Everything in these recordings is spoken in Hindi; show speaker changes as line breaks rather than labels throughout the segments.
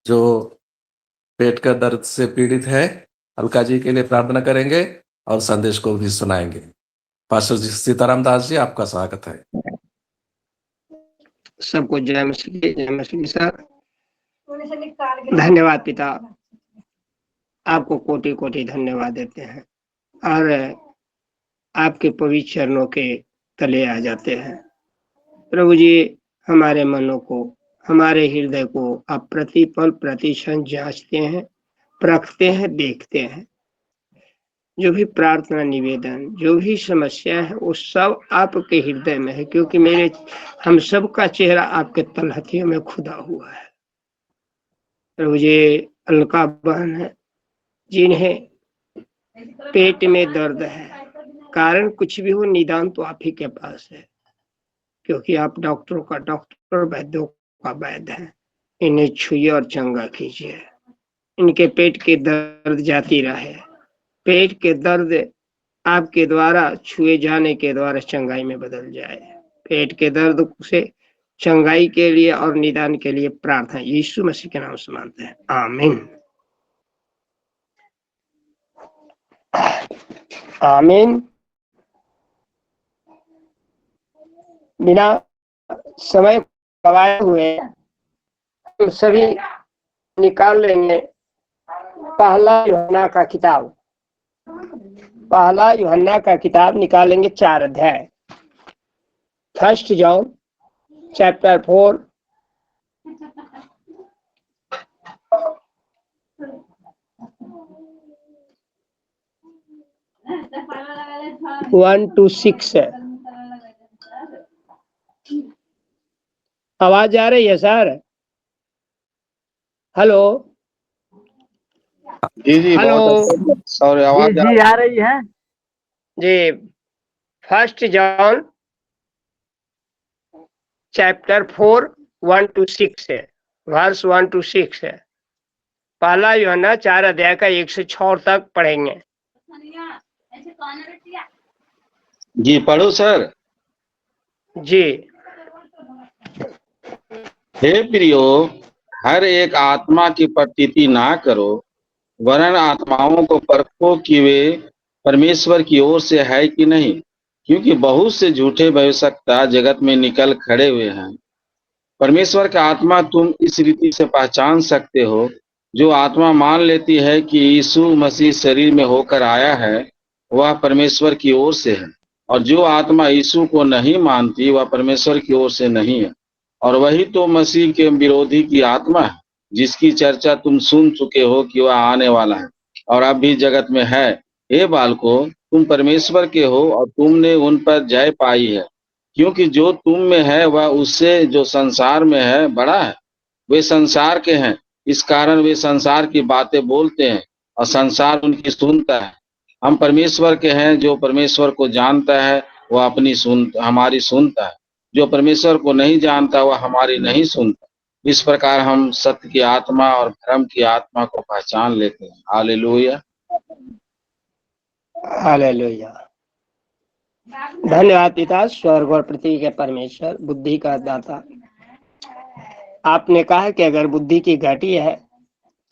जो पेट का दर्द से पीड़ित है, अलका जी के लिए प्रार्थना करेंगे और संदेश को भी सुनाएंगे। पास्टर जी सीताराम दास जी, आपका स्वागत है।
सबको जय मसीह सर। धन्यवाद पिता, आपको कोटि कोटि धन्यवाद देते हैं और आपके पवित्र चरणों के तले आ जाते हैं। प्रभु जी, हमारे मनों को, हमारे हृदय को आप प्रतिपल प्रतिक्षण जांचते हैं, परखते हैं, देखते हैं। जो भी प्रार्थना निवेदन, जो भी समस्या है, वो सब आपके हृदय में है, क्योंकि हम सब का चेहरा आपके तलहथियों में खुदा हुआ है। प्रभु जी, अलका बहन है जिन्हें पेट में दर्द है, कारण कुछ भी हो, निदान तो आप ही के पास है, क्योंकि आप डॉक्टरों का डॉक्टर, वैद्यों का वैद्य है। इन्हें छुइए और चंगा कीजिए। इनके पेट के दर्द जाती रहे। पेट के दर्द आपके द्वारा छुए जाने के द्वारा चंगाई में बदल जाए। पेट के दर्द से चंगाई के लिए और निदान के लिए प्रार्थना यीशु मसीह के नाम से मांगते हैं, आमीन आमीन। बिना समय गवाए हुए हम सभी निकाल लेंगे पहला यूहन्ना का किताब निकालेंगे, 4 अध्याय। 1 जॉन चैप्टर 4 1 to 6 है। आवाज आ रही है सर? हेलो
जी
हेलो
सॉरी, आवाज
जी आ रही है
जी। 1 जॉन चैप्टर 4 1 to 6 है, वर्स 1 to 6 है। पहला यूहन्ना 4 अध्याय का 1 से 6 तक पढ़ेंगे।
जी पढ़ो सर।
जी।
हे प्रियो, हर एक आत्मा की प्रतीति ना करो, वरन आत्माओं को परखो कि वे परमेश्वर की ओर से है कि नहीं, क्योंकि बहुत से झूठे भविष्यवक्ता जगत में निकल खड़े हुए हैं। परमेश्वर का आत्मा तुम इस रीति से पहचान सकते हो, जो आत्मा मान लेती है कि यीशु मसीह शरीर में होकर आया है, वह परमेश्वर की ओर से है, और जो आत्मा यीशु को नहीं मानती, वह परमेश्वर की ओर से नहीं है। और वही तो मसीह के विरोधी की आत्मा है, जिसकी चर्चा तुम सुन चुके हो कि वह आने वाला है और अब भी जगत में है। हे बालकों, तुम परमेश्वर के हो और तुमने उन पर जय पाई है, क्योंकि जो तुम में है वह उससे जो संसार में है बड़ा है। वे संसार के हैं, इस कारण वे संसार की बातें बोलते हैं और संसार उनकी सुनता है। हम परमेश्वर के हैं, जो परमेश्वर को जानता है वह हमारी सुनता है। जो परमेश्वर को नहीं जानता वह हमारी नहीं सुनता। इस प्रकार हम सत्य की आत्मा और भ्रम की आत्मा को पहचान लेते हैं। Hallelujah
hallelujah. धन्यवाद पिता, स्वर्ग और पृथ्वी के परमेश्वर, बुद्धि का दाता। आपने कहा कि अगर बुद्धि की घटी है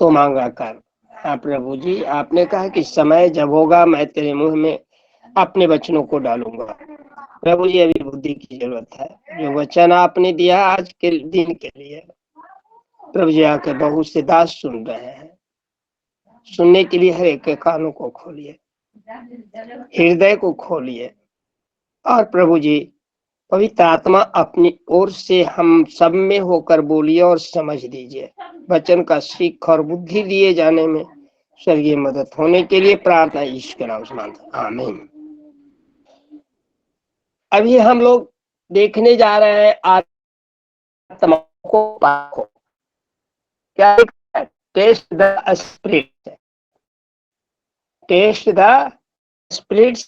तो मांगा कर। हाँ प्रभु जी, आपने कहा कि समय जब होगा मैं तेरे मुंह में अपने वचनों को डालूंगा। प्रभु जी, अभी बुद्धि की जरूरत है। जो वचन आपने दिया आज के दिन के लिए, प्रभु जी आके बहुत से दास सुन रहे हैं। सुनने के लिए हर एक के कानों को खोलिए, हृदय को खोलिए, और प्रभु जी पवित्र आत्मा अपनी ओर से हम सब में होकर बोलिए और समझ दीजिए। वचन का सीख और बुद्धि लिए जाने में स्वर्गीय मदद होने के लिए प्रार्थना यीशु के नाम से मांगते हैं, आमीन। अभी हम लोग देखने जा रहे हैं आत्मा को परखो। क्या test the spirit, test the spirit,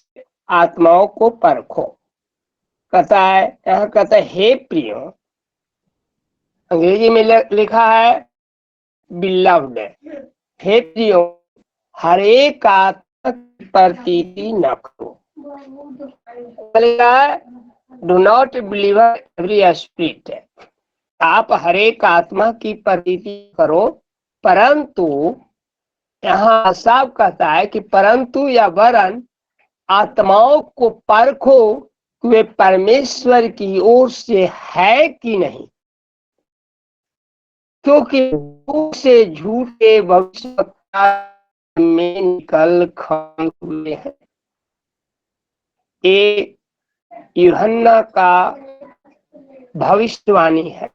आत्माओं को परखो। कहता है, यहाँ कहता है हे प्रियो, अंग्रेजी में लिखा है बिलव्ड। हे प्रियो, हर एक आत्मा की प्रतीति न करो। Do not believe every spirit. आप हर एक आत्मा की प्रतीति करो परंतु यहाँ साफ कहता है कि परंतु या वरन आत्माओं को परखो कि वे परमेश्वर की ओर से है कि नहीं, क्योंकि मुंह से झूठे भविष्यवक्ता में निकल खड़े हुए हैं। ये यूहन्ना का भविष्यवाणी है।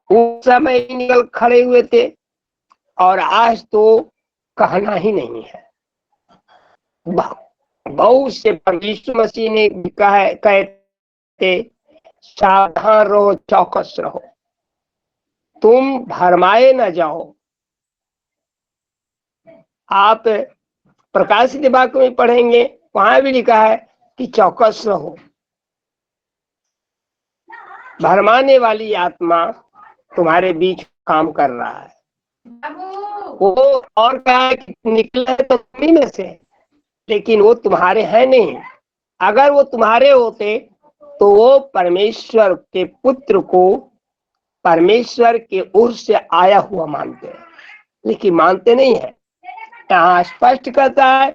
उस समय ही निकल खड़े हुए थे और आज तो कहना ही नहीं है। बहुत से परमेश्वर मसीह ने कहते सावधान रहो, चौकस रहो, तुम भरमाए न जाओ। आप प्रकाशित वाक्य में पढ़ेंगे, वहां भी लिखा है कि चौकस रहो। भरमाने वाली आत्मा तुम्हारे बीच काम कर रहा है। वो और कहा है कि निकला है तो तुम्हीं में से, लेकिन वो तुम्हारे हैं नहीं। अगर वो तुम्हारे होते तो वो परमेश्वर के पुत्र को परमेश्वर के ओर से आया हुआ मानते हैं, लेकिन मानते नहीं है। यहाँ स्पष्ट कहता है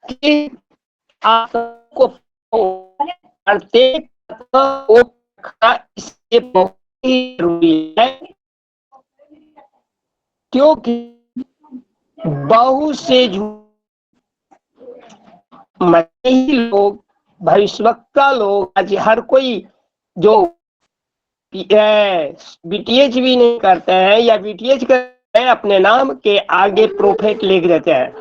कि आपको प्रत्येक को इससे बहुत ही जरूरी है, क्योंकि बहुत से मसीही लोग, भविष्यवक्ता लोग, आज हर कोई जो बीटीएच भी नहीं करते हैं या बीटीएच करते हैं, अपने नाम के आगे प्रोफेट लिख देते हैं।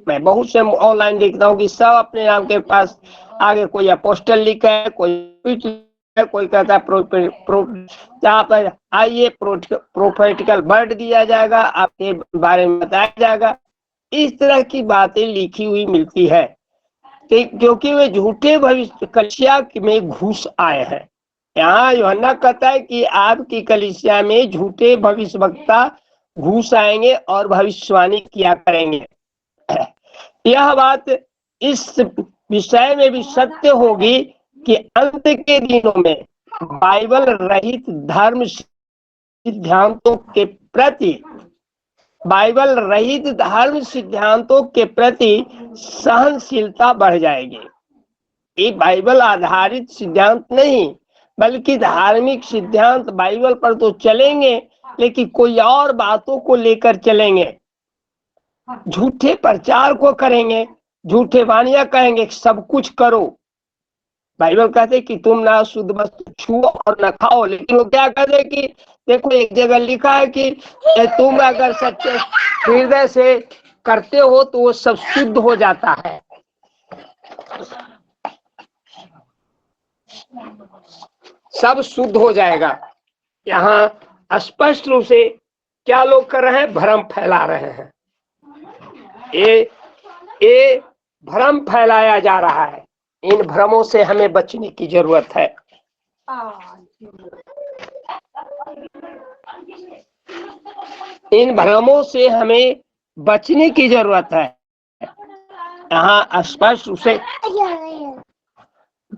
मैं बहुत से ऑनलाइन देखता हूँ कि सब अपने नाम के पास आगे कोई अपोस्टल लिखा है, कोई कहता है जहाँ पर आइए प्रोफेटिकल वर्ड दिया जाएगा, आपके बारे में बताया जाएगा। इस तरह की बातें लिखी हुई मिलती है, क्योंकि वे झूठे भविष्य कलिसिया में घुस आए हैं। यहाँ यूहन्ना कहता है कि आपकी कलिसिया में झूठे भविष्यवक्ता घुस आएंगे और भविष्यवाणी किया करेंगे। यह बात इस विषय में भी सत्य होगी कि अंत के दिनों में बाइबल रहित धर्म सिद्धांतों के प्रति सहनशीलता बढ़ जाएगी। ये बाइबल आधारित सिद्धांत नहीं, बल्कि धार्मिक सिद्धांत बाइबल पर तो चलेंगे, लेकिन कोई और बातों को लेकर चलेंगे। झूठे प्रचार को करेंगे, झूठे वाणियां कहेंगे, सब कुछ करो। बाइबल कहते कि तुम ना शुद्ध वस्तु छुओ और न खाओ, लेकिन वो क्या कहते कि देखो एक जगह लिखा है कि तुम अगर सच्चे हृदय से करते हो तो वो सब शुद्ध हो जाता है। सब शुद्ध हो जाएगा। यहाँ स्पष्ट रूप से क्या लोग कर रहे हैं? भ्रम फैला रहे हैं। ये भ्रम फैलाया जा रहा है। इन भ्रमों से हमें बचने की जरूरत है। इन भ्रमों से हमें बचने की जरूरत है। यहाँ स्पष्ट रूप से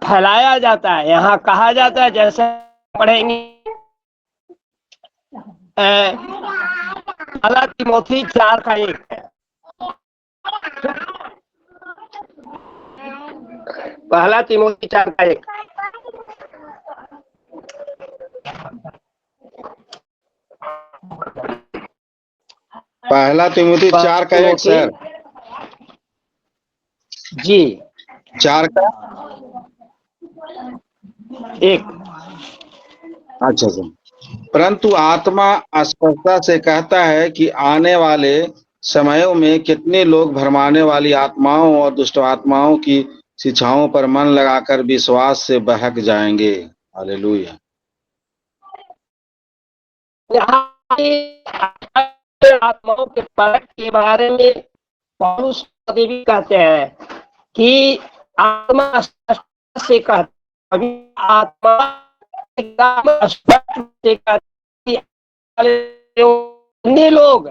फैलाया जाता है। यहाँ कहा जाता है, जैसे पढ़ेंगे पहला तीमुथी 4:1 है। पहला तीमुथी 4:1
पहला तीमुथी 4:1 सर
जी
4:1। अच्छा सर। परंतु आत्मा स्पष्टता से कहता है कि आने वाले समयों में कितने लोग भरमाने वाली आत्माओं और दुष्ट आत्माओं की शिक्षाओं पर मन लगाकर विश्वास से बहक जाएंगे। हालेलुया।
आत्माओं के परख के बारे में पौलुस भी कहते हैं कि आत्मा से कहता, आत्मा से कहते लोग,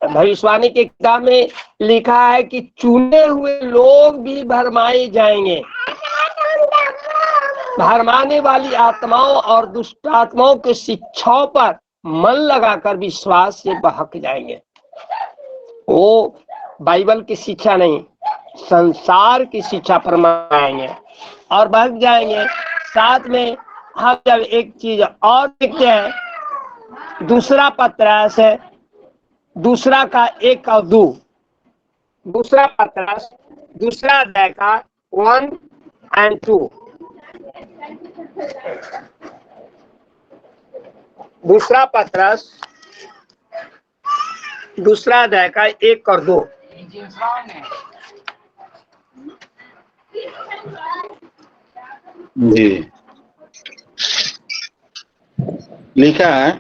भविष्यवाणी के किताब में लिखा है कि चुने हुए लोग भी भरमाए जाएंगे। भरमाने वाली आत्माओं और दुष्ट आत्माओं की शिक्षाओं पर मन लगाकर विश्वास से बहक जाएंगे। वो बाइबल की शिक्षा नहीं, संसार की शिक्षा पर मानेंगे और बहक जाएंगे। साथ में हम जब एक चीज और देखते हैं, दूसरा पत्रस दूसरा का 1 और 2, दूसरा पत्रस दूसरा अध्याय का 1 और 2, दूसरा पत्रस दूसरा अध्याय का 1 और 2।
जी, लिखा है,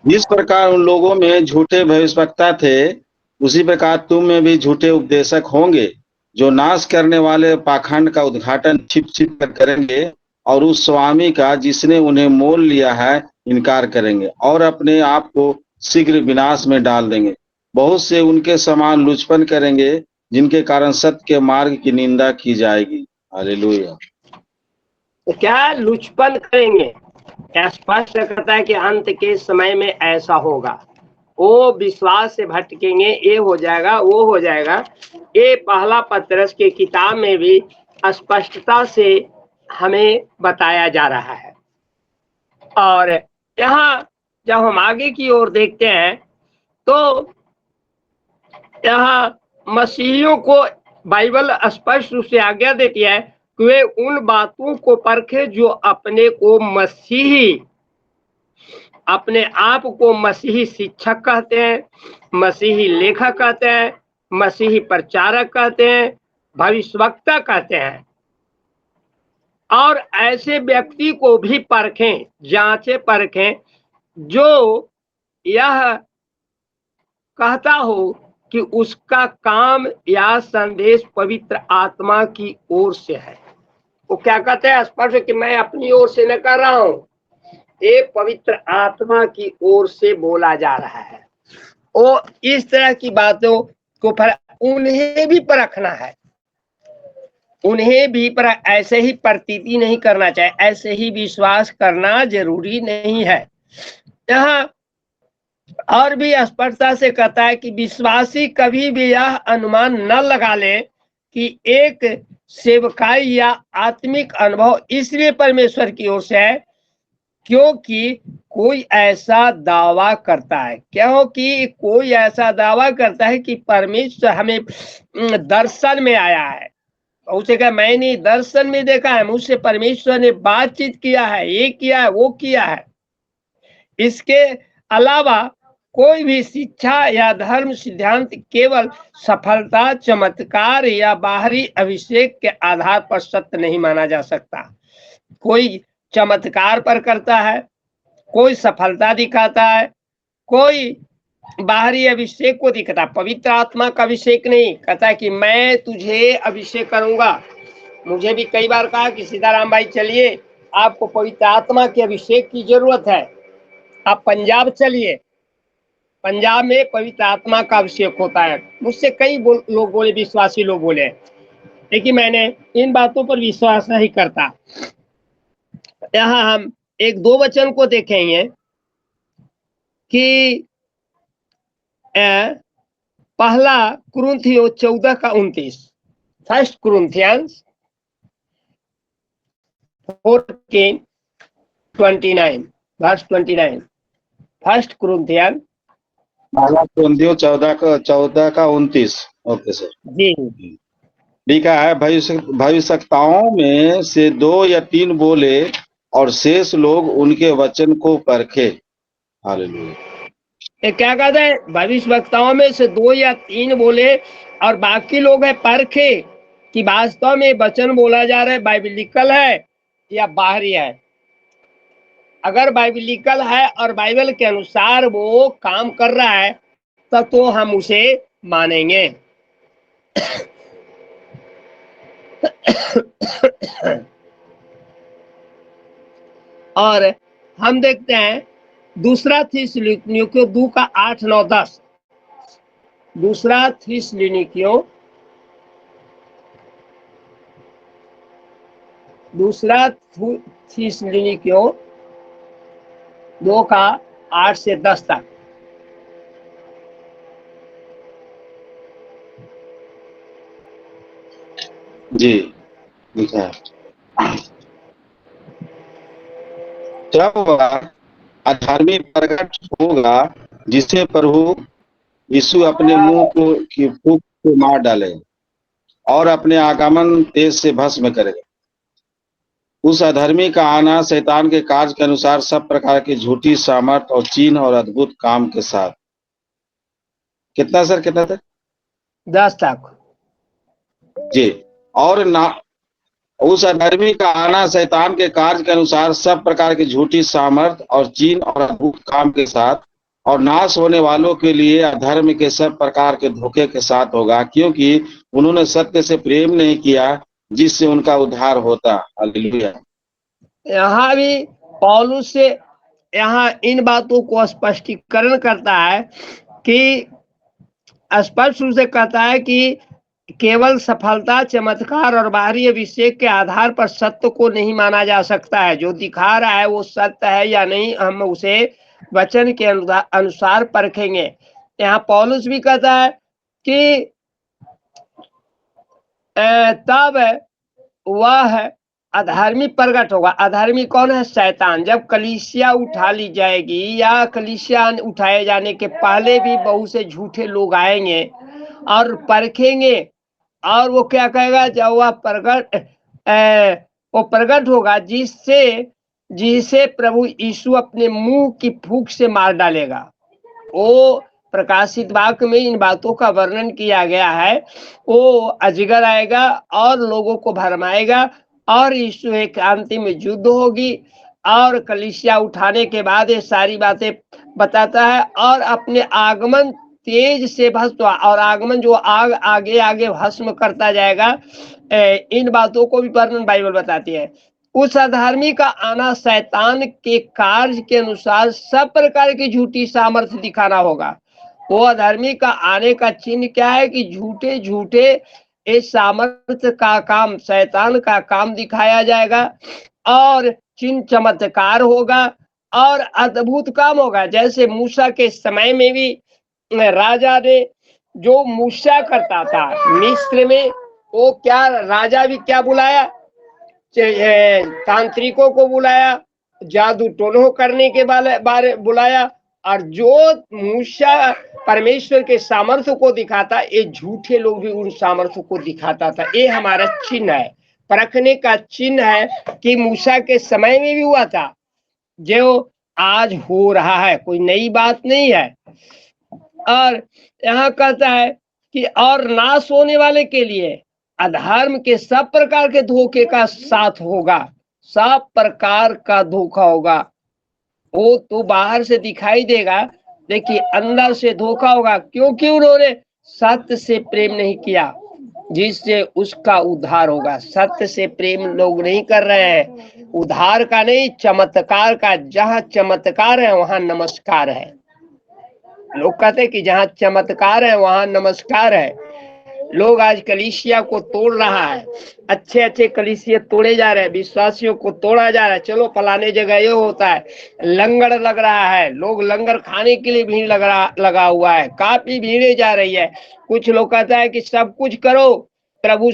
जिस प्रकार उन लोगों में झूठे भविष्यवक्ता थे, उसी प्रकार तुम में भी झूठे उपदेशक होंगे, जो नाश करने वाले पाखंड का उद्घाटन छिप छिप कर करेंगे और उस स्वामी का जिसने उन्हें मोल लिया है इनकार करेंगे और अपने आप को शीघ्र विनाश में डाल देंगे। बहुत से उनके समान लुचपन करेंगे, जिनके कारण सत्य के मार्ग की निंदा की जाएगी। हालेलुया।
तो क्या लुचपन करेंगे? क्या स्पष्ट करता है कि अंत के समय में ऐसा होगा। वो विश्वास से भटकेंगे, ये हो जाएगा, वो हो जाएगा। ये पहला पत्रस की किताब में भी स्पष्टता से हमें बताया जा रहा है। और यहाँ जब हम आगे की ओर देखते हैं तो यहाँ मसीहियों को बाइबल स्पष्ट रूप से आज्ञा देती है कि वे उन बातों को परखे जो अपने को मसीही, अपने आप को मसीही शिक्षक कहते हैं, मसीही लेखक कहते हैं, मसीही प्रचारक कहते हैं, भविष्यवक्ता कहते हैं। और ऐसे व्यक्ति को भी परखें, जांचे परखें, जो यह कहता हो कि उसका काम या संदेश पवित्र आत्मा की ओर से है। वो क्या कहते हैं स्पष्ट कि मैं अपनी ओर से न कर रहा हूं, ये पवित्र आत्मा की ओर से बोला जा रहा है। वो इस तरह की बातों को पर उन्हें भी परखना है, उन्हें भी पर ऐसे ही प्रतीति नहीं करना चाहिए, ऐसे ही विश्वास करना जरूरी नहीं है। यहाँ और भी स्पष्टता से कहता है कि विश्वासी कभी भी यह अनुमान न लगा ले कि एक सेवकाई या आत्मिक अनुभव इसलिए परमेश्वर की ओर से है क्योंकि कोई ऐसा दावा करता है, क्योंकि कोई ऐसा दावा करता है कि परमेश्वर हमें दर्शन में आया है। उसे कहा मैंने दर्शन में देखा है, मुझसे परमेश्वर ने बातचीत किया है, ये किया है, वो किया है। इसके अलावा कोई भी शिक्षा या धर्म सिद्धांत केवल सफलता, चमत्कार या बाहरी अभिषेक के आधार पर सत्य नहीं माना जा सकता। कोई चमत्कार पर करता है, कोई सफलता दिखाता है, कोई बाहरी अभिषेक को दिखाता, पवित्र आत्मा का अभिषेक नहीं। कहता है कि मैं तुझे अभिषेक करूंगा। मुझे भी कई बार कहा कि सीताराम भाई चलिए, आपको पवित्र आत्मा के अभिषेक की जरूरत है, आप पंजाब चलिए, पंजाब में पवित्र आत्मा का अभिषेक होता है। मुझसे कई लोग बोले, विश्वासी लोग बोले, लेकिन मैंने इन बातों पर विश्वास नहीं करता। यहाँ हम 1-2 वचन को देखेंगे कि पहला कुरिन्थियों 14 का 29, फर्स्ट कुरिन्थियंस 14:29, वर्स 29, फर्स्ट कुरिन्थियन
14 का 29। ओके सर
जी।
लिखा है, भविष्यवक्ताओं में से 2 या 3 बोले और शेष लोग उनके वचन को परखे। हालेलुया।
ये क्या कहते हैं? भविष्यवक्ताओं में से 2 या 3 बोले और बाकी लोग है परखे कि वास्तव में वचन बोला जा रहा है बाइबलिकल है या बाहरी है। अगर बाइबलिकल है और बाइबल के अनुसार वो काम कर रहा है तब तो हम उसे मानेंगे। और हम देखते हैं दूसरा थिस्सलुनीकियों 2 का 8, 9, 10, दूसरा थिस्सलुनीकियों 2 2 का 8 से 10 तक।
जी लिखा है। जब वह अधर्मी प्रकट होगा जिसे प्रभु यीशु अपने मुंह को की फूंक से मार डाले और अपने आगमन तेज से भस्म करेगा। उस अधर्मी का आना शैतान के कार्य के अनुसार सब प्रकार की झूठी सामर्थ और चिन्ह और अद्भुत काम के साथ। कितना सर, कितना तक?
10 तक।
जी। और ना उस अधर्मी का आना शैतान के कार्य के अनुसार सब प्रकार की झूठी सामर्थ और चिन्ह और अद्भुत काम के साथ और नाश होने वालों के लिए अधर्म के सब प्रकार के धोखे के साथ होगा, क्योंकि उन्होंने सत्य से प्रेम नहीं किया जिससे उनका उद्धार होता। हालेलुया।
यहाँ भी पौलुस से यहाँ इन बातों को स्पष्टीकरण करता है कि स्पष्ट रूप से कहता है कि केवल सफलता, चमत्कार और बाहरी अभिषेक के आधार पर सत्य को नहीं माना जा सकता है। जो दिखा रहा है वो सत्य है या नहीं, हम उसे वचन के अनुसार परखेंगे। यहाँ पौलुस भी कहता है कि तब वह अधर्मी प्रकट होगा। अधर्मी कौन है? शैतान। जब कलीसिया उठा ली जाएगी या कलीसिया उठाए जाने के पहले भी बहुत से झूठे लोग आएंगे और परखेंगे, और वो क्या कहेगा? जब वह प्रकट होगा जिसे प्रभु यीशु अपने मुंह की फूंक से मार डालेगा। वो प्रकाशित वाक्य में इन बातों का वर्णन किया गया है। वो अजगर आएगा और लोगों को भरमाएगा और यीशु एक अंतिम युद्ध होगी और कलीसिया उठाने के बाद ये सारी बातें बताता है और अपने आगमन तेज से भस्म, और आगमन जो आगे आगे भस्म करता जाएगा। इन बातों को भी वर्णन बाइबल बताती है। उस अधर्मी का आना शैतान के कार्य के अनुसार सब प्रकार की झूठी सामर्थ्य दिखाना होगा। वो अधर्मी का आने का चिन्ह क्या है? कि झूठे झूठे इस सामर्थ्य का काम, शैतान का काम दिखाया जाएगा और चिन्ह चमत्कार होगा और अद्भुत काम होगा। जैसे मूसा के समय में भी राजा ने जो मूसा करता था मिस्र में, वो क्या राजा भी क्या बुलाया? तांत्रिकों को बुलाया, जादू टोनो करने के बारे बुलाया, और जो मूसा परमेश्वर के सामर्थ्य को दिखाता, ये झूठे लोग भी उन सामर्थ्य को दिखाता था। ये हमारा चिन्ह है, परखने का चिन्ह है कि मूसा के समय में भी हुआ था, जो आज हो रहा है, कोई नई बात नहीं है। और यहाँ कहता है कि और नाश होने वाले के लिए अधर्म के सब प्रकार के धोखे का साथ होगा। सब प्रकार का धोखा होगा। वो तो बाहर से दिखाई देगा, देखिए अंदर से धोखा होगा, क्योंकि उन्होंने सत्य से प्रेम नहीं किया जिससे उसका उद्धार होगा। सत्य से प्रेम लोग नहीं कर रहे हैं, उद्धार का नहीं, चमत्कार का। जहाँ चमत्कार है वहां नमस्कार है। लोग कहते हैं कि जहाँ चमत्कार है वहां नमस्कार है। लोग आज कलीसिया को तोड़ रहा है, अच्छे अच्छे कलीसिया तोड़े जा रहे हैं, विश्वासियों को तोड़ा जा रहा है। चलो फलाने जगह ये होता है, लंगर लग रहा है, लोग लंगर खाने के लिए भीड़ लगा हुआ है, काफी भीड़े जा रही है। कुछ लोग कहता है कि सब कुछ करो, प्रभु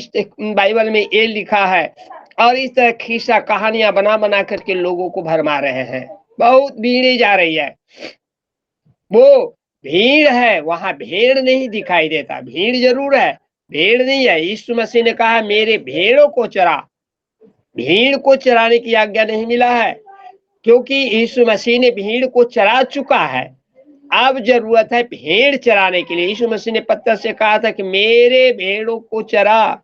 बाइबल में ये लिखा है, और इस तरह खिस्सा कहानियां बना बना करके लोगों को भरमा रहे हैं। बहुत भीड़े जा रही है। वो भीड़ है, वहां भेड़ नहीं दिखाई देता। भीड़ जरूर है, भेड़ नहीं है। यीशु मसीह ने कहा मेरे भेड़ों को चरा। भीड़ को चराने की आज्ञा नहीं मिला है, क्योंकि यीशु मसीह ने भीड़ को चरा चुका है। अब जरूरत है भेड़ चराने के लिए। यीशु मसीह ने पत्थर से कहा था कि मेरे भेड़ों को चरा,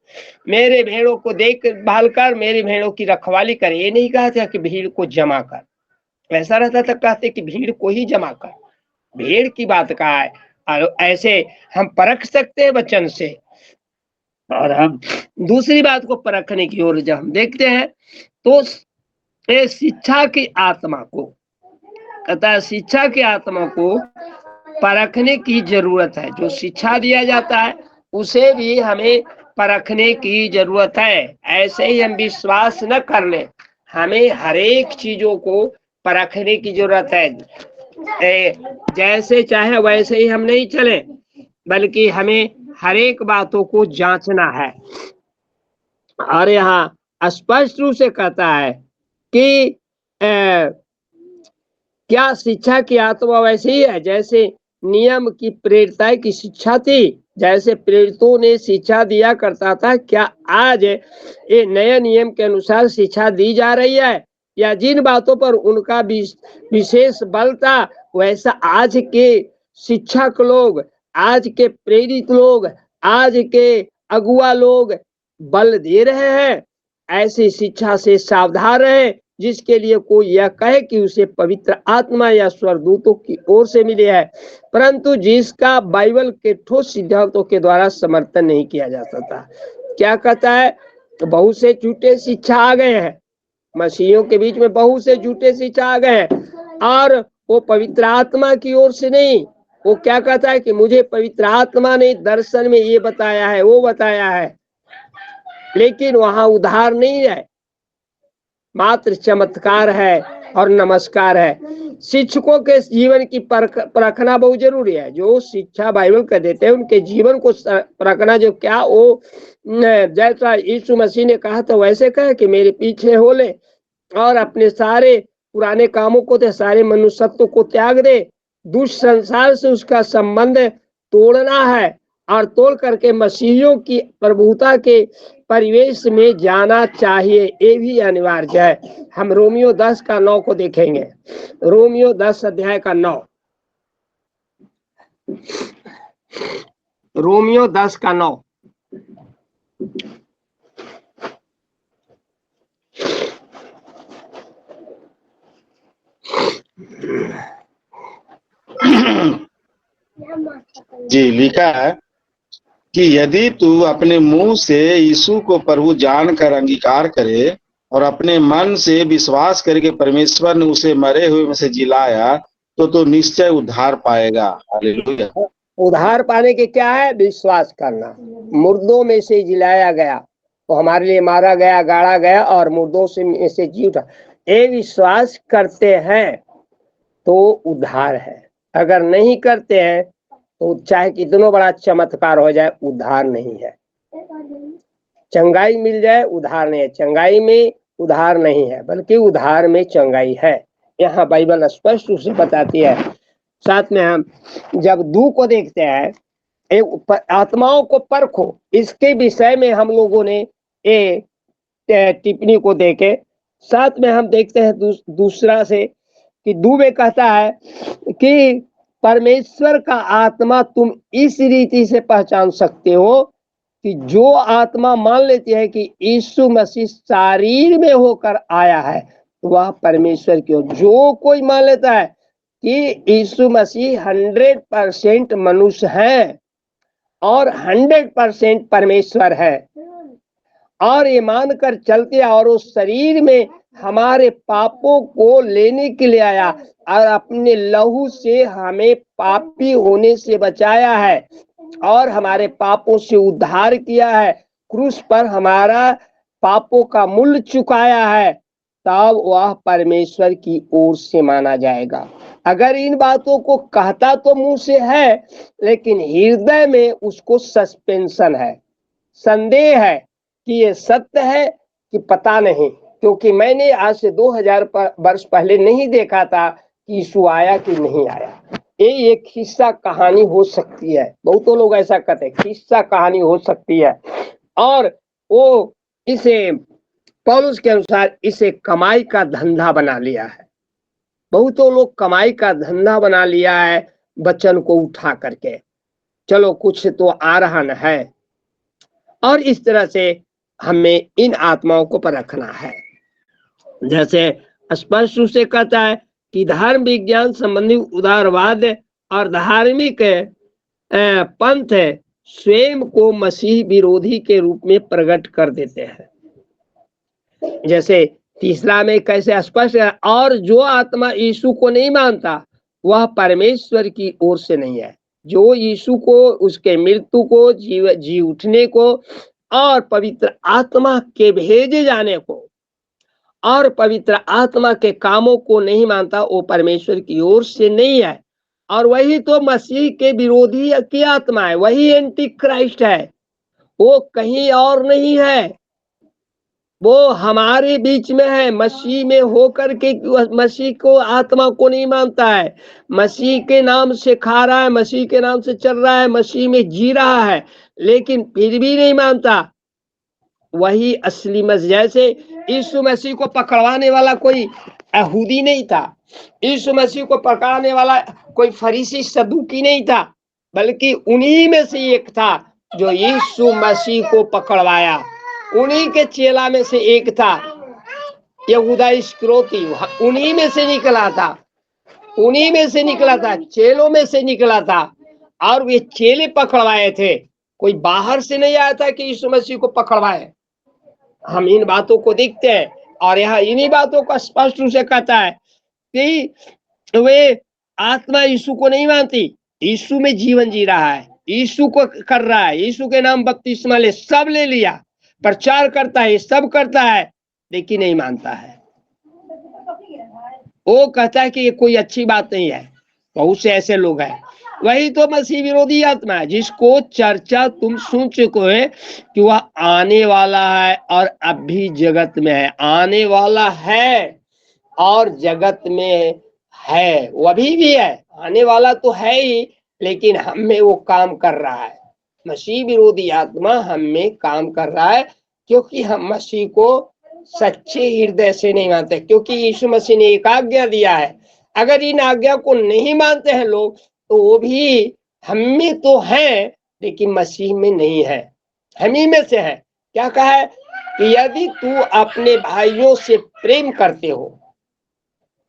मेरे भेड़ों को देखभाल कर, मेरे भेड़ों की रखवाली कर। ये नहीं कहा था कि भीड़ को जमा कर। ऐसा रहता था, कहते कि भीड़ को ही जमा कर। भेड़ की बात कहा है। और ऐसे हम परख सकते हैं वचन से। और हम दूसरी बात को परखने की ओर जब हम देखते हैं तो शिक्षा की आत्मा को, कहता है शिक्षा की आत्मा को परखने की जरूरत है। जो शिक्षा दिया जाता है उसे भी हमें परखने की जरूरत है। ऐसे ही हम विश्वास न कर ले, हमें हर एक चीजों को परखने की जरूरत है। जैसे चाहे वैसे ही हम नहीं चले, बल्कि हमें हर एक बातों को जांचना है। और यहाँ स्पष्ट रूप से कहता है कि क्या शिक्षा की आत्मा वैसे ही है जैसे नियम की प्रेरितता की शिक्षा थी, जैसे प्रेरितों ने शिक्षा दिया करता था। क्या आज ये नए नियम के अनुसार शिक्षा दी जा रही है, या जिन बातों पर उनका विशेष बल था वैसा आज के शिक्षक लोग, आज के प्रेरित लोग, आज के अगुआ लोग बल दे रहे हैं? ऐसी शिक्षा से सावधान रहे जिसके लिए कोई यह कहे कि उसे पवित्र आत्मा या स्वर्गदूतों की ओर से मिले है, परंतु जिसका बाइबल के ठोस सिद्धांतों के द्वारा समर्थन नहीं किया जा सकता। क्या कहता है? तो बहुत से झूठे शिक्षा आ गए हैं, मसीहियों के बीच में बहुत से झूठे शिक्षा आ गए हैं, और वो पवित्र आत्मा की ओर से नहीं। वो क्या कहता है कि मुझे पवित्र आत्मा ने दर्शन में ये बताया है, वो बताया है, लेकिन वहां उद्धार नहीं है, मात्र चमत्कार है और नमस्कार है। शिक्षकों के जीवन की परखना बहुत जरूरी है। जो शिक्षा बाइबल का देते हैं उनके जीवन को परखना, जो क्या वो जैसा यीशु मसीह ने कहा था वैसे कहे कि मेरे पीछे हो ले और अपने सारे पुराने कामों को, सारे मनुष्यत्व को त्याग दे। दुष्ट संसार से उसका संबंध तोड़ना है और तोड़ करके मसीहियों की प्रभुता के परिवेश में जाना चाहिए, ये भी अनिवार्य है। हम रोमियो 10 का 9 को देखेंगे। रोमियो 10 अध्याय का 9। रोमियो 10 का 9।
जी, लिखा है कि यदि तू अपने मुंह से यीशु को प्रभु जानकर अंगीकार करे और अपने मन से विश्वास करे कि परमेश्वर ने उसे मरे हुए में से जिलाया, तो निश्चय उद्धार पाएगा। हालेलुया।
उद्धार पाने के क्या है? विश्वास करना। मुर्दों में से जिलाया गया, तो हमारे लिए मारा गया, गाड़ा गया और मुर्दों से जी उठा। ये विश्वास करते हैं तो उद्धार है। अगर नहीं करते हैं तो चाहे कितना बड़ा चमत्कार हो जाए, उद्धार नहीं है। चंगाई मिल जाए, उद्धार नहीं है। चंगाई में उद्धार नहीं है, बल्कि उद्धार में चंगाई है। यहाँ बाइबल स्पष्ट रूप से बताती है। साथ में हम जब दू को देखते हैं, आत्माओं को परखो, इसके विषय में हम लोगों ने ये टिप्पणी को देखे। साथ में हम देखते हैं दूसरा से कि दू में कहता है कि परमेश्वर का आत्मा तुम इस रीति से पहचान सकते हो कि जो आत्मा मान लेती है कि यीशु मसीह शरीर में होकर आया है, वह परमेश्वर की ओर। जो कोई मान लेता है कि यीशु मसीह 100% मनुष्य है और 100% परमेश्वर है, और ये मानकर चलते और उस शरीर में हमारे पापों को लेने के लिए आया और अपने लहू से हमें पापी होने से बचाया है और हमारे पापों से उद्धार किया है, क्रूस पर हमारा पापों का मूल्य चुकाया है, तब वह परमेश्वर की ओर से माना जाएगा। अगर इन बातों को कहता तो मुंह से है, लेकिन हृदय में उसको सस्पेंशन है, संदेह है कि ये सत्य है कि पता नहीं, क्योंकि मैंने आज से 2000 वर्ष पहले नहीं देखा था कि यीशु आया कि नहीं आया। ये एक हिस्सा कहानी हो सकती है। बहुत लोग ऐसा कहते हैं, हिस्सा कहानी हो सकती है, और वो इसे पौलुस के अनुसार इसे कमाई का धंधा बना लिया है। बहुतों लोग कमाई का धंधा बना लिया है वचन को उठा करके, चलो कुछ तो आ रहा न है। और इस तरह से हमें इन आत्माओं को परखना है। जैसे स्पष्ट रूप से कहता है कि धर्म विज्ञान संबंधी उदारवाद और धार्मिक पंथ स्वयं को मसीह विरोधी के रूप में प्रकट कर देते हैं। जैसे तीसरा में कैसे स्पष्ट है, और जो आत्मा यीशु को नहीं मानता वह परमेश्वर की ओर से नहीं है। जो यीशु को, उसके मृत्यु को, जी उठने को और पवित्र आत्मा के भेजे जाने को और पवित्र आत्मा के कामों को नहीं मानता, वो परमेश्वर की ओर से नहीं है। और वही तो मसीह के विरोधी की आत्मा है, वही एंटी क्राइस्ट है, वो कहीं और नहीं है, वो हमारे बीच में है। मसीह में होकर के मसीह को आत्मा को नहीं मानता है, मसीह के नाम से खा रहा है, मसीह के नाम से चल रहा है, मसीह में जी रहा है, लेकिन फिर भी नहीं मानता। वही असली मसीह। जैसे यीशु मसीह को पकड़वाने वाला कोई यहूदी नहीं था, यीशु मसीह को पकड़ाने वाला कोई फरीसी सदूकी नहीं था, बल्कि उन्हीं में से एक था जो यीशु मसीह को पकड़वाया। उन्हीं के चेला में से एक था यहूदा इस्करियोती, उन्हीं में से निकला था, उन्हीं में से निकला था, चेलों में से निकला था। और वे चेले पकड़वाए थे, कोई बाहर से नहीं आया था कि यीशु मसीह को पकड़वाए। हम इन बातों को देखते हैं और यहाँ इन्हीं बातों को स्पष्ट रूप से कहता है कि वे आत्मा यीशु को नहीं मानती। यीशु में जीवन जी रहा है, यीशु को कर रहा है, यीशु के नाम बपतिस्मा ले, सब ले लिया, प्रचार करता है, सब करता है, लेकिन नहीं मानता है। वो कहता है कि ये कोई अच्छी बात नहीं है। बहुत से ऐसे लोग हैं। वही तो मसीह विरोधी आत्मा है, जिसको चर्चा तुम सुन चुके हो कि वह आने वाला है और अभी जगत में है, आने वाला है और जगत में है, वो अभी भी है, आने वाला तो है ही, लेकिन हम में वो काम कर रहा है। मसीह विरोधी आत्मा हम में काम कर रहा है, क्योंकि हम मसीह को सच्चे हृदय से नहीं मानते। क्योंकि यीशु मसीह ने एक आज्ञा दिया है, अगर इन आज्ञा को नहीं मानते हैं लोग, तो वो भी हम में तो है, लेकिन मसीह में नहीं है, हम ही में से है। क्या कहा है कि यदि तू अपने भाइयों से प्रेम करते हो,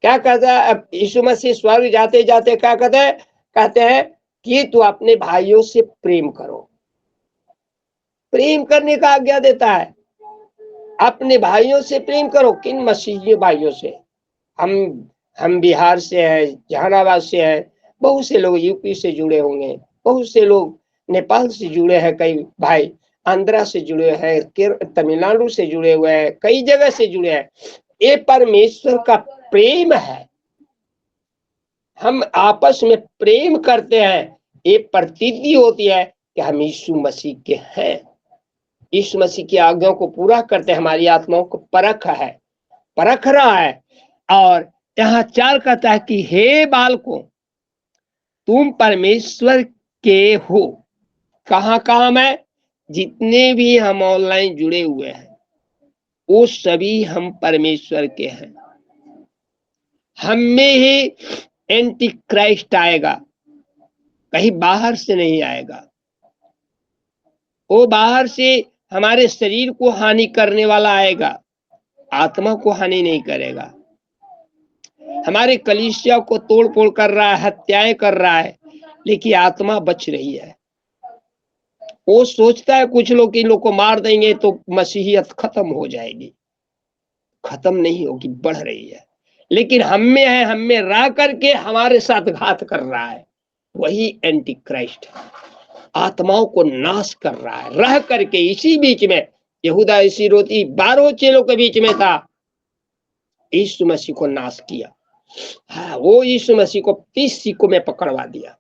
क्या कहता है? अब यीशु मसीह स्वर्ग जाते जाते क्या कहते हैं? कहते हैं कि तू अपने भाइयों से प्रेम करो। प्रेम करने का आज्ञा देता है, अपने भाइयों से प्रेम करो। किन मसीही भाइयों से? हम बिहार से है, जहानाबाद से है, बहुत से लोग यूपी से जुड़े होंगे, बहुत से लोग नेपाल से जुड़े हैं, कई भाई आंध्रा से जुड़े हैं, तमिलनाडु से जुड़े हुए हैं, कई जगह से जुड़े हैं। ये परमेश्वर का प्रेम है, हम आपस में प्रेम करते हैं। ये प्रतीति होती है कि हम यीशु मसीह के हैं, यीशु मसीह की आज्ञाओं को पूरा करते हैं, हमारी आत्माओं को परख रहा है। और यहाँ 4 कहता है कि हे बालकों, तुम परमेश्वर के हो। कहाँ काम है? जितने भी हम ऑनलाइन जुड़े हुए हैं, वो सभी हम परमेश्वर के हैं। हम में ही एंटी क्राइस्ट आएगा, कहीं बाहर से नहीं आएगा। वो बाहर से हमारे शरीर को हानि करने वाला आएगा, आत्मा को हानि नहीं करेगा। हमारे कलीसिया को तोड़ फोड़ कर रहा है, हत्याएं कर रहा है, लेकिन आत्मा बच रही है। वो सोचता है कुछ लोग इन लोग को मार देंगे तो मसीहियत खत्म हो जाएगी, खत्म नहीं होगी, बढ़ रही है। लेकिन हम में है, हम में रह करके हमारे साथ घात कर रहा है, वही एंटी क्राइस्ट है, आत्माओं को नाश कर रहा है रह करके। इसी बीच में यहूदा इस्करियोती 12 चेलों के बीच में था, यीशु मसीह को नाश किया। हाँ, वो यीशु मसीह को 30 सिक्कों में पकड़वा दिया,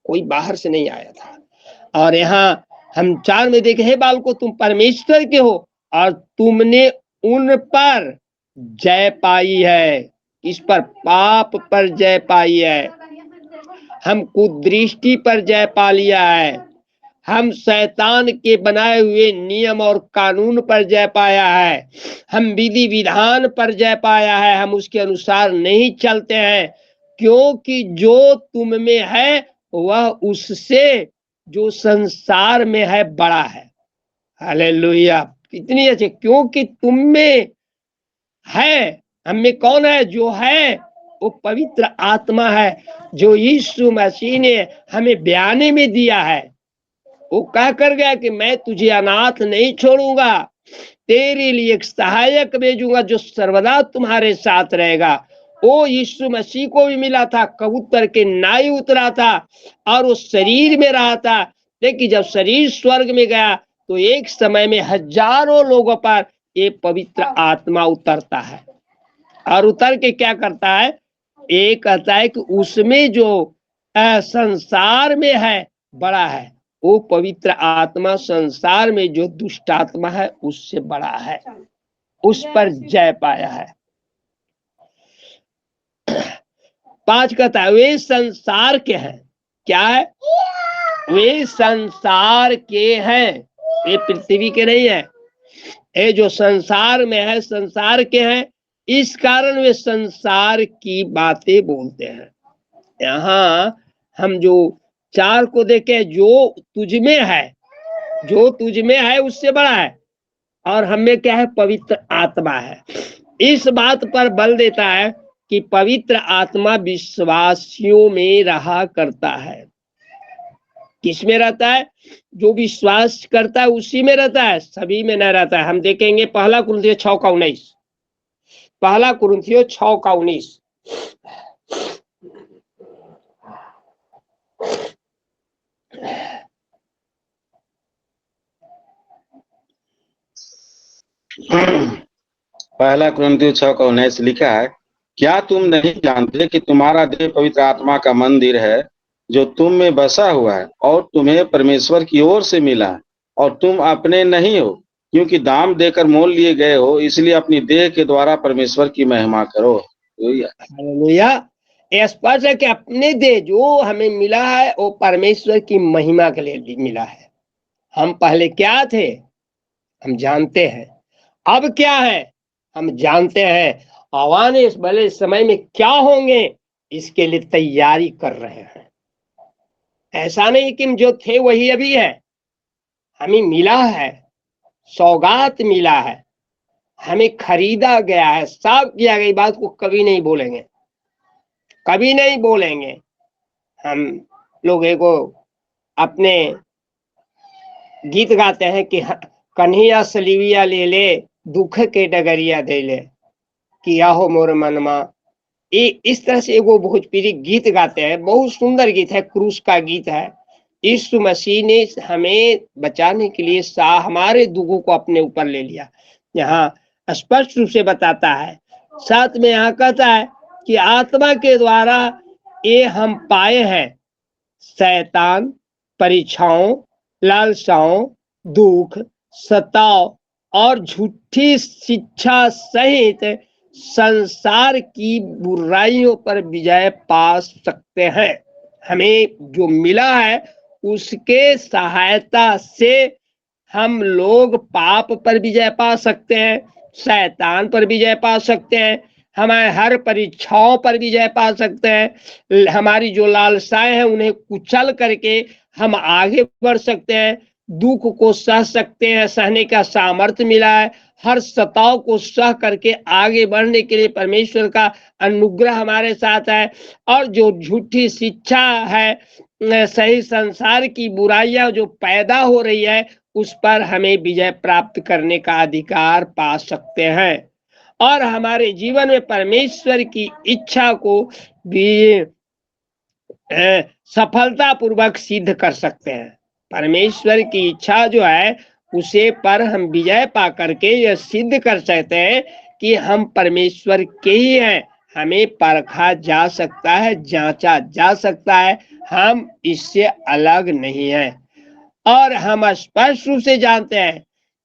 कोई बाहर से नहीं आया था। और यहाँ हम 4 में देखे, हे बालकों, तुम परमेश्वर के हो और तुमने उन पर जय पाई है। इस पर पाप पर जय पाई है, हम कुदृष्टि पर जय पा लिया है, हम शैतान के बनाए हुए नियम और कानून पर जय पाया है, हम विधि विधान पर जय पाया है, हम उसके अनुसार नहीं चलते हैं, क्योंकि जो तुम में है वह उससे जो संसार में है बड़ा है। हालेलुया, कितनी अच्छी। क्योंकि तुम में है, हम में कौन है? जो है वो पवित्र आत्मा है, जो यीशु मसीह ने हमें बयाने में दिया है। वो कह कर गया कि मैं तुझे अनाथ नहीं छोड़ूंगा, तेरे लिए एक सहायक भेजूंगा जो सर्वदा तुम्हारे साथ रहेगा। वो यीशु मसीह को भी मिला था, कबूतर के नाई उतरा था और वो शरीर में रहा था, लेकिन जब शरीर स्वर्ग में गया तो एक समय में हजारों लोगों पर ये पवित्र आत्मा उतरता है। और उतर के क्या करता है, एक कहता है कि उसमें जो संसार में है बड़ा है, वो पवित्र आत्मा संसार में जो दुष्ट आत्मा है उससे बड़ा है, उस पर जय पाया है। 5 कहता है वे संसार के हैं। क्या है, वे संसार के हैं, ये पृथ्वी के नहीं है। ये जो संसार में है संसार के हैं, इस कारण वे संसार की बातें बोलते हैं। यहाँ हम जो 4 को देखे, जो तुझ में है, जो तुझ में है उससे बड़ा है, और हमें क्या है, पवित्र आत्मा है। इस बात पर बल देता है कि पवित्र आत्मा विश्वासियों में रहा करता है। किस में रहता है, जो विश्वास करता है उसी में रहता है, सभी में न रहता है। हम देखेंगे 1 कुरिन्थियों 6 का 19, 1 कुरिन्थियों 6 का 19।
पहला कुरिन्थियों 6 का 19 लिखा है, क्या तुम नहीं जानते कि तुम्हारा देह पवित्र आत्मा का मंदिर है जो तुम में बसा हुआ है और तुम्हें परमेश्वर की ओर से मिला है, और तुम अपने नहीं हो क्योंकि दाम देकर मोल लिए गए हो, इसलिए अपनी देह के द्वारा परमेश्वर की महिमा करो।
हालेलुया। ये स्पष्ट है कि अपने देह जो हमें मिला है वो परमेश्वर की महिमा के लिए मिला है। हम पहले क्या थे हम जानते हैं, अब क्या है हम जानते हैं, आने इस भले समय में क्या होंगे इसके लिए तैयारी कर रहे हैं। ऐसा नहीं कि जो थे वही अभी है, हमें मिला है, सौगात मिला है, हमें खरीदा गया है, साफ किया गई बात को कभी नहीं बोलेंगे, कभी नहीं बोलेंगे। हम लोग एगो अपने गीत गाते हैं कि कन्हैया सलीविया ले ले, दुख के डगरिया दे ले, किया हो मोर मनमा। ये इस तरह से एगो भोजपुरी गीत गाते हैं, बहुत सुंदर गीत है, क्रूस का गीत है। यीशु मसीह ने हमें बचाने के लिए हमारे दुखों को अपने ऊपर ले लिया, यहाँ स्पष्ट रूप से बताता है। साथ में यहाँ कहता है कि आत्मा के द्वारा ये हम पाए हैं, शैतान, परीक्षाओं, लालसाओं, दुख, सताव और झूठी शिक्षा सहित संसार की बुराइयों पर विजय पा सकते हैं। हमें जो मिला है उसके सहायता से हम लोग पाप पर विजय पा सकते हैं, शैतान पर विजय पा सकते हैं, हमारे हर परीक्षाओं पर विजय पा सकते हैं, हमारी जो लालसाएं हैं उन्हें कुचल करके हम आगे बढ़ सकते हैं, दुख को सह सकते हैं, सहने का सामर्थ्य मिला है, हर सताव को सह करके आगे बढ़ने के लिए परमेश्वर का अनुग्रह हमारे साथ है। और जो झूठी शिक्षा है, सही संसार की बुराइयां जो पैदा हो रही है, उस पर हमें विजय प्राप्त करने का अधिकार पा सकते हैं और हमारे जीवन में परमेश्वर की इच्छा को भी सफलतापूर्वक सिद्ध कर सकते हैं। परमेश्वर की इच्छा जो है उसे पर हम विजय पा करके यह सिद्ध कर सकते हैं कि हम परमेश्वर के ही हैं। हमें परखा जा सकता है, जांचा जा सकता है, हम इससे अलग नहीं हैं और हम स्पष्ट रूप से जानते हैं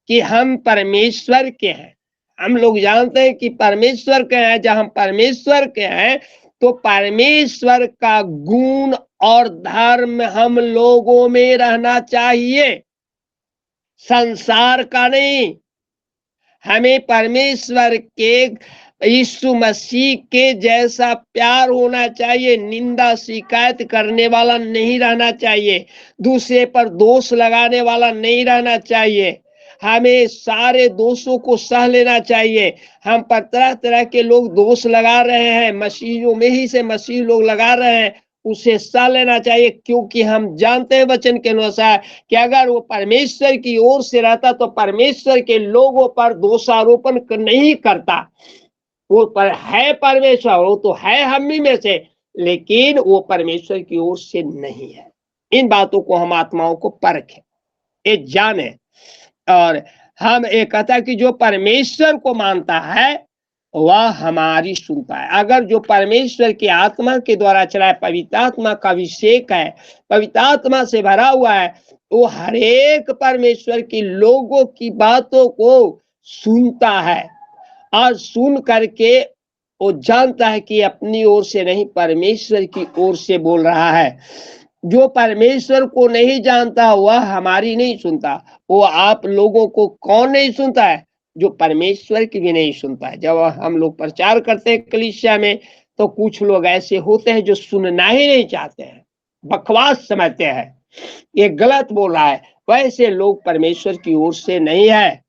कि हम परमेश्वर के हैं। हम लोग जानते हैं कि परमेश्वर के हैं। जब हम परमेश्वर के हैं तो परमेश्वर का गुण और धर्म हम लोगों में रहना चाहिए, संसार का नहीं। हमें परमेश्वर के यीशु मसीह के जैसा प्यार होना चाहिए, निंदा शिकायत करने वाला नहीं रहना चाहिए, दूसरे पर दोष लगाने वाला नहीं रहना चाहिए, हमें सारे दोषों को सह लेना चाहिए। हम पर तरह तरह के लोग दोष लगा रहे हैं, मसीहियों में ही से मसीह लोग लगा रहे हैं, उसे सह लेना चाहिए, क्योंकि हम जानते हैं वचन के अनुसार कि अगर वो परमेश्वर की ओर से रहता तो परमेश्वर के लोगों पर दोषारोपण नहीं करता। वो पर है परमेश्वर, वो तो है हम ही में से, लेकिन वो परमेश्वर की ओर से नहीं है। इन बातों को हम आत्माओं को परखें, ये जाने। और हम एक कहता कि जो परमेश्वर को मानता है वह हमारी सुनता है। अगर जो परमेश्वर की आत्मा के द्वारा चला है, पवित्र आत्मा का अभिषेक है, पवित्र आत्मा से भरा हुआ है, वो हर एक परमेश्वर की लोगों की बातों को सुनता है और सुन करके वो जानता है कि अपनी ओर से नहीं, परमेश्वर की ओर से बोल रहा है। जो परमेश्वर को नहीं जानता वह हमारी नहीं सुनता। वो आप लोगों को कौन नहीं सुनता है? जो परमेश्वर की भी नहीं सुनता है। जब हम लोग प्रचार करते हैं कलीसिया में, तो कुछ लोग ऐसे होते हैं जो सुनना ही नहीं चाहते हैं, बकवास समझते हैं, ये गलत बोल रहा है। वैसे लोग परमेश्वर की ओर से नहीं है।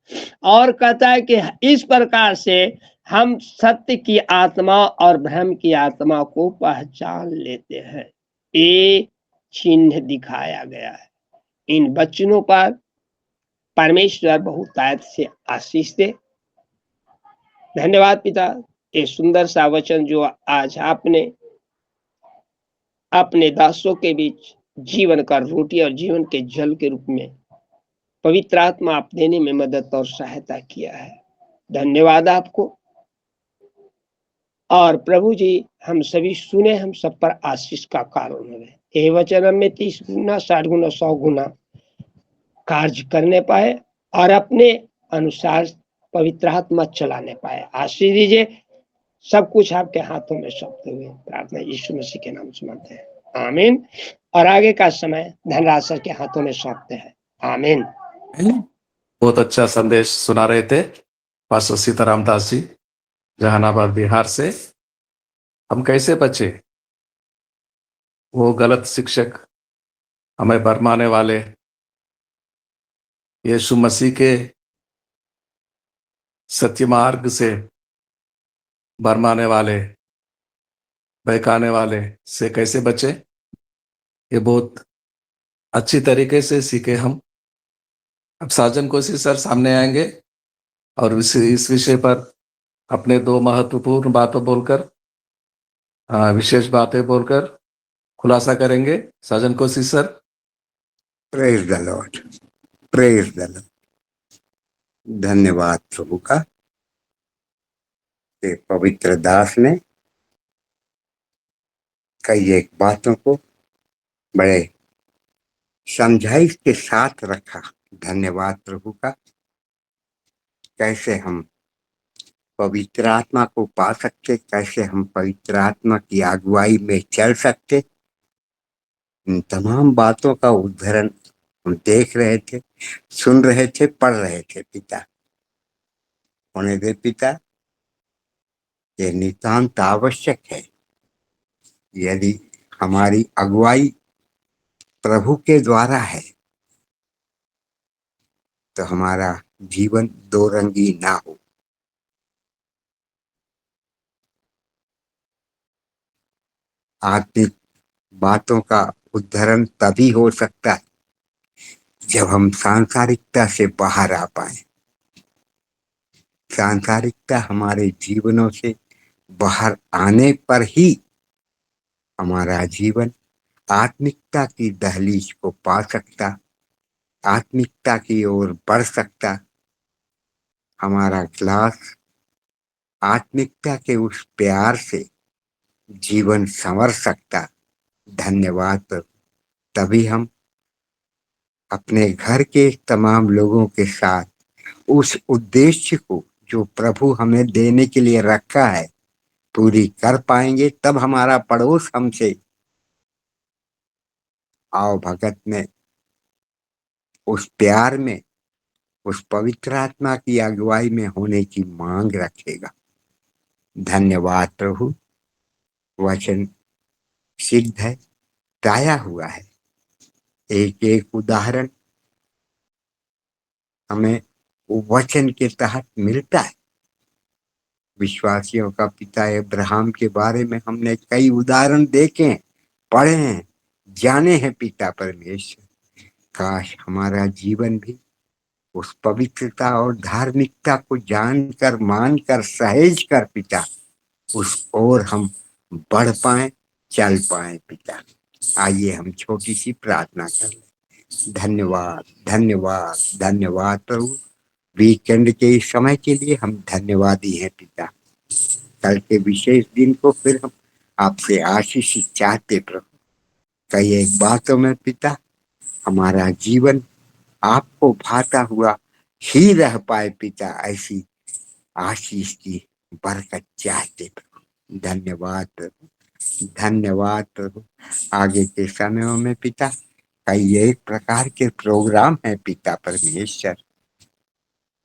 और कहता है कि इस प्रकार से हम सत्य की आत्मा और भ्रम की आत्मा को पहचान लेते हैं। ये चिन्ह दिखाया गया है। इन वचनों पर परमेश्वर बहुतायत से आशीष दे। धन्यवाद पिता, ये सुंदर सा वचन जो आज आपने अपने दासों के बीच जीवन का रोटी और जीवन के जल के रूप में पवित्र आत्मा आप देने में मदद और सहायता किया है। धन्यवाद आपको। और प्रभु जी, हम सभी सुने, हम सब पर आशीष का कारण हो। ये वचन में 30 गुना, 60 गुना, 100 गुना कार्य करने पाए और अपने अनुसार पवित्र आत्मा चलाने पाए। आशीष दीजिए। सब कुछ आपके हाथों में सौंपते हुए प्रार्थना यीशु मसीह के नाम से मांगते हैं, आमीन। और आगे का समय धनराज सर के हाथों में सौंपते हैं, आमीन।
बहुत अच्छा संदेश सुना रहे थे पास्टर सीताराम दास जी, जहानाबाद बिहार से। हम कैसे बचे वो गलत शिक्षक, हमें भरमाने वाले, यीशु मसीह के सत्य मार्ग से भरमाने वाले, बहकाने वाले से कैसे बचे, ये बहुत अच्छी तरीके से सीखे हम। अब साजन कोसी सर सामने आएंगे और इस विषय पर अपने 2 महत्वपूर्ण बातों बोलकर, विशेष बातें बोलकर खुलासा करेंगे। Sajan Kosi sir.
Praise the Lord, praise the Lord. धन्यवाद प्रभु का, कि पवित्र दास ने कई एक बातों को बड़े समझाइश के साथ रखा। धन्यवाद प्रभु का। कैसे हम पवित्र आत्मा को पा सकते, कैसे हम पवित्र आत्मा की अगुवाई में चल सकते, इन तमाम बातों का उदाहरण हम देख रहे थे, सुन रहे थे, पढ़ रहे थे। पिता होने दे पिता, ये नितांत आवश्यक है। यदि हमारी अगुवाई प्रभु के द्वारा है तो हमारा जीवन दो रंगी ना हो। आत्मिक बातों का उद्धरण तभी हो सकता है जब हम सांसारिकता से बाहर आ पाए। सांसारिकता हमारे जीवनों से बाहर आने पर ही हमारा जीवन आत्मिकता की दहलीज को पा सकता, आत्मिकता की ओर बढ़ सकता। हमारा गिलास आत्मिकता के उस प्यार से जीवन संवर सकता। धन्यवाद। तभी हम अपने घर के तमाम लोगों के साथ उस उद्देश्य को जो प्रभु हमें देने के लिए रखा है पूरी कर पाएंगे। तब हमारा पड़ोस हमसे आओ भगत में, उस प्यार में, उस पवित्र आत्मा की अगुवाई में होने की मांग रखेगा। धन्यवाद प्रभु। वचन सिद्ध है, ताया हुआ है। एक एक उदाहरण हमें वचन के तहत मिलता है। विश्वासियों का पिता अब्राहम के बारे में हमने कई उदाहरण देखे, पढ़े हैं, जाने हैं। पिता परमेश्वर, काश हमारा जीवन भी उस पवित्रता और धार्मिकता को जानकर, मानकर, सहेज कर पिता उस ओर हम बढ़ पाए, चल पाए। पिता आइए हम छोटी सी प्रार्थना कर लें। धन्यवाद, धन्यवाद, धन्यवाद प्रभु। वीकेंड के इस समय के लिए हम धन्यवादी हैं पिता। कल के विशेष दिन को फिर हम आपसे आशीषित चाहते प्रभु। कई एक बातों में पिता हमारा जीवन आपको भाता हुआ ही रह पाए पिता, ऐसी आशीष की बरकत चाहते प्रभु। धन्यवाद प्रभु, धन्यवाद प्रभु। आगे के समयों में पिता कई एक प्रकार के प्रोग्राम है पिता परमेश्वर,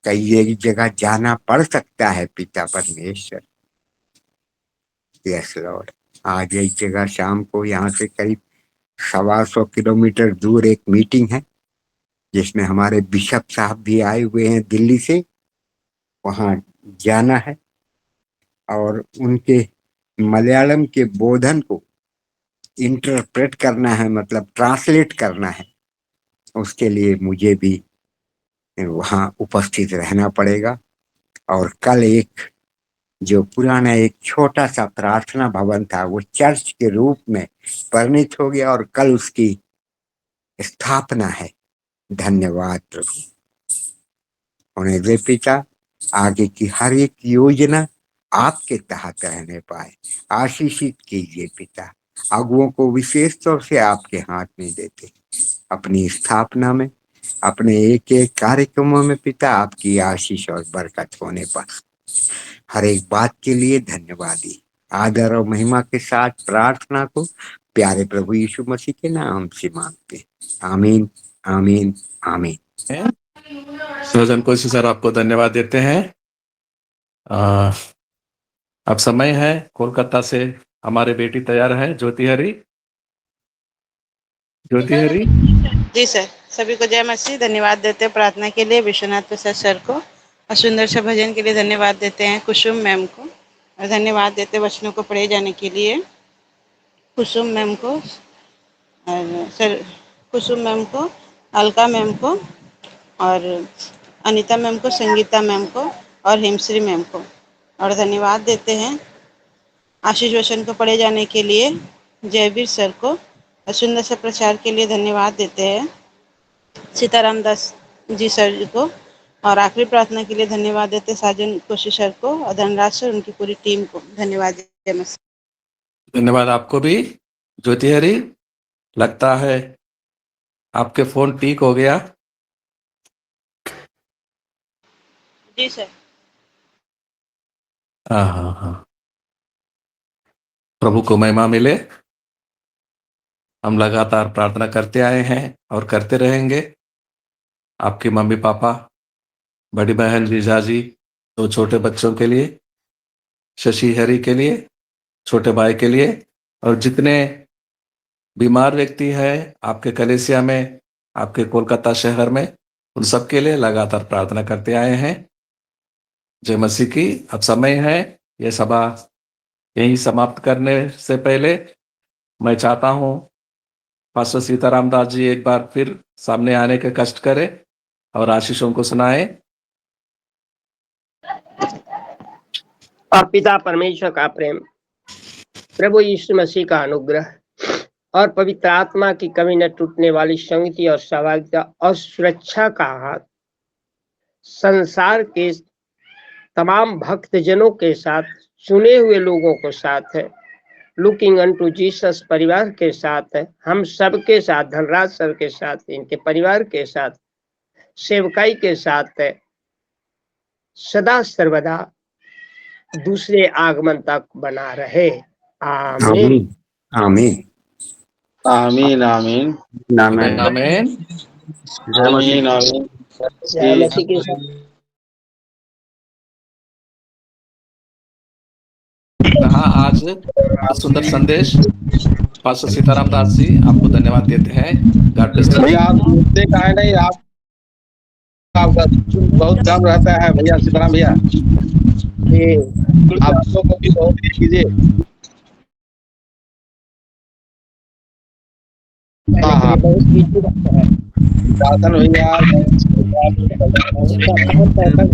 कई एक जगह जाना पड़ सकता है पिता परमेश्वर। यस लॉर्ड, आज एक जगह शाम को यहाँ से करीब 125 किलोमीटर दूर एक मीटिंग है जिसमें हमारे बिशप साहब भी आए हुए हैं दिल्ली से, वहाँ जाना है और उनके मलयालम के बोधन को इंटरप्रेट करना है, मतलब ट्रांसलेट करना है। उसके लिए मुझे भी वहाँ उपस्थित रहना पड़ेगा। और कल एक जो पुराना एक छोटा सा प्रार्थना भवन था वो चर्च के रूप में परिणित हो गया और कल उसकी स्थापना है। धन्यवाद प्रभु। उन्हें दे पिता, आगे की हर एक योजना आपके तहत रहने पाए, आशीषित कीजिए पिता। अगुओं को विशेष तौर से आपके हाथ में देते, अपनी स्थापना में, अपने एक एक कार्यक्रमों में पिता आपकी आशीष और बरकत होने पर हर एक बात के लिए धन्यवाद। आदर और महिमा के साथ प्रार्थना को प्यारे प्रभु यीशु मसीह के नाम से मांगते, आमीन आमीन आमीन।
सजन कोशी सर आपको धन्यवाद देते हैं। अब समय है, कोलकाता से हमारे बेटी तैयार है, ज्योति हरी। ज्योति हरी
जी सर, सभी को जय मसीह। धन्यवाद देते हैं प्रार्थना के लिए विश्वनाथ प्रसाद सर को, और सुंदर सा भजन के लिए धन्यवाद देते हैं कुसुम मैम को, और धन्यवाद देते हैं वचनों को पढ़े जाने के लिए कुसुम मैम को, और सर कुसुम मैम को, अलका मैम को, और अनीता मैम को, संगीता मैम को, और हेमश्री मैम को। और धन्यवाद देते हैं आशीष वचन को पढ़े जाने के लिए जयवीर सर को, और सुंदर से प्रचार के लिए धन्यवाद देते हैं सीताराम दास जी सर को, और आखिरी प्रार्थना के लिए धन्यवाद देते साजन कोशी सर को और धनराज सर, उनकी पूरी टीम को धन्यवाद।
धन्यवाद आपको भी ज्योति हरी। लगता है आपके फोन ठीक हो गया।
जी सर।
हाँ, प्रभु को महिमा मिले। हम लगातार प्रार्थना करते आए हैं और करते रहेंगे। आपकी मम्मी पापा, बड़ी बहन जीजाजी, 2 छोटे बच्चों के लिए, शशि हरी के लिए, छोटे भाई के लिए, और जितने बीमार व्यक्ति हैं आपके कलेसिया में, आपके कोलकाता शहर में, उन सब के लिए लगातार प्रार्थना करते आए हैं। जय मसीह की। अब समय है ये सभा यहीं समाप्त करने से पहले मैं चाहता हूं पास्टर सीताराम दास जी एक बार फिर सामने आने के कष्ट करें और आशीषों को सुनाएं।
और पिता परमेश्वर का प्रेम, प्रभु यीशु मसीह का अनुग्रह और पवित्र आत्मा की कभी न टूटने वाली संगति और सहभागिता और सुरक्षा का हाथ संसार के तमाम भक्तजनों के साथ, चुने हुए लोगों के साथ है, लुकिंग अनटू जीसस परिवार के साथ है, हम सबके साथ, धनराज सर के साथ, इनके परिवार के साथ, सेवकाई के साथ है, सदा सर्वदा दूसरे आगमन तक बना रहे। आमीन
आमीन
आमीन आमीन
आमीन
आमीन।
आमीन आमीन।
जय मसीह के साथ।
कहा आज सुंदर संदेश पास्टर सीताराम दास जी आपको धन्यवाद देते हैं। God bless you.
भैया आप सुनते का है नहीं, आपका बहुत कम रहता है भैया सीताराम भैया, आप लोगों को भी बहुत कीजिए। हाँ
बहुत बिजी रहता है।
दासन भैया
उसका बहुत पैसा